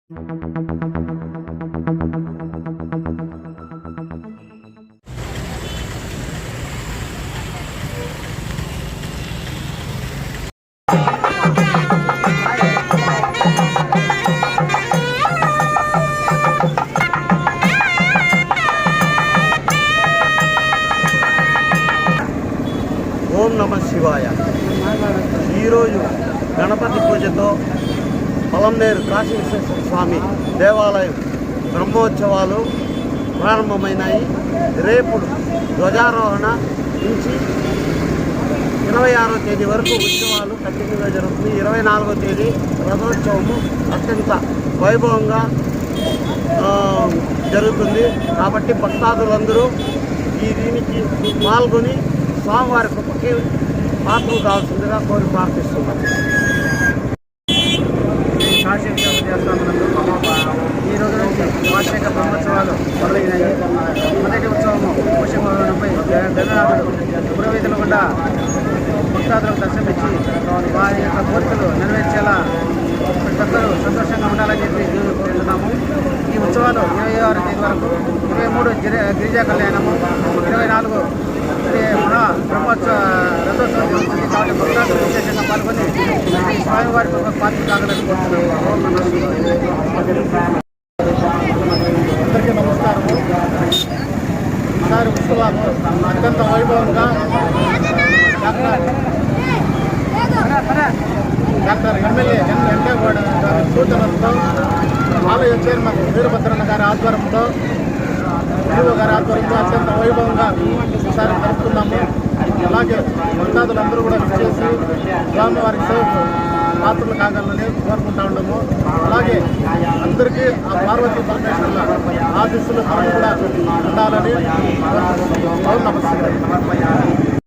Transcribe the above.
ఓం నమ శివాయ. ఈరోజు గణపతి పూజతో పొలంనేరు కాశీ విశ్వేశ్వర స్వామి దేవాలయం బ్రహ్మోత్సవాలు ప్రారంభమైనాయి. రేపు ధ్వజారోహణ నుంచి 26వ తేదీ వరకు ఉత్సవాలు కంటిన్యూగా జరుగుతుంది. 24వ తేదీ రథోత్సవము అత్యంత వైభవంగా జరుగుతుంది. కాబట్టి భక్తాదులందరూ దీనికి పాల్గొని స్వామివారి కృపకి పాత్రలు కావాల్సిందిగా కోరి ప్రార్థిస్తున్నారు. కాశీ విశ్వనాథ దేవస్థానం ఈ రోజు నుంచి వార్షిక బ్రహ్మోత్సవాలు మొదలైనాయి. మొదటి ఉత్సవము పోషకపై జగన్నాథుడు పురోహితుల గుండా భక్తాదులకు దర్శనమిచ్చి వారి యొక్క కోరికలు నెరవేర్చేలా ప్రతి ఒక్కరూ సంతోషంగా ఉండాలని చెప్పి కోరుతున్నాము. ఈ ఉత్సవాలు 26వ తేదీ వరకు, 23 గిరిజా కళ్యాణము, 24 బ్రహ్మోత్సవ రథోత్సవం జరుగుతుంది. కాబట్టి భక్తాదులు విశేషంగా పాల్గొని ఈ స్వామివారికి ఒక పాత్ర కాగలని కోరుతున్నాము. అందరికీ నమస్కారము. ఈసారి ఉత్సవాలు అత్యంత వైభవంగా డాక్టర్ ఎమ్మెల్యే వెంకయ్యగౌడ గారి సూచనలతో ఆలయ చైర్మన్ వీరభద్రన్న గారి ఆధ్వర్యంలో గారి ఆధ్వర్యంలో అత్యంత వైభవంగా ఈసారి జరుపుతున్నాము. అలాగే భక్తాదులందరూ కూడా విచ్చేసి స్వామివారి సేవకు పాత్రలు కాగలని కోరుకుంటా ఉన్నాము. అలాగే అందరికీ ఆ పార్వతీ పరమేశ్వరుల ఆశీస్సులు మనం కూడా ఉండాలని